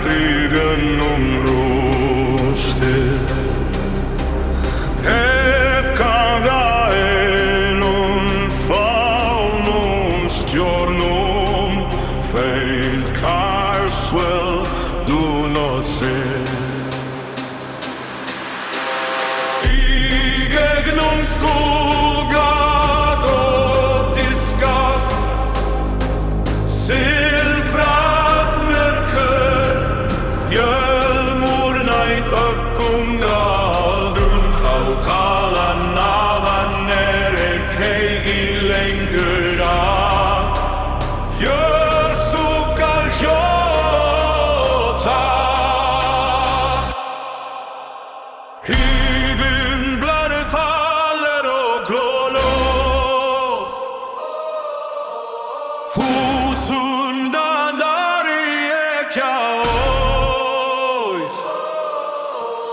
gegnum rústir hekkaða einum fánum stjórnum faint Carswell do not sin í gegnum skugga og diska silfrat myrkur fjölmúrna í þöggun galdrum þá kalla naðan ekki lengur að Jörsukar hljóta Híbin bladet faller og klålå Fúsundar í ekjaóis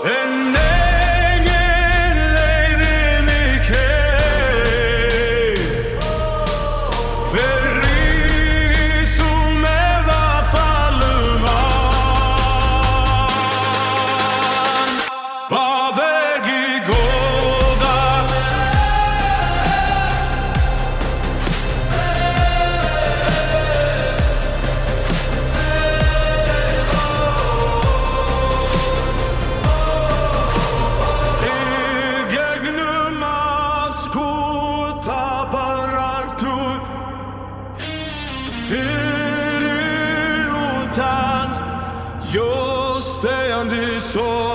En engin leiði mig heim Verrísum eða fallum an Var vegi góða Gegnum að skúta barrar trúð Fyrir utan Just stegjandi svo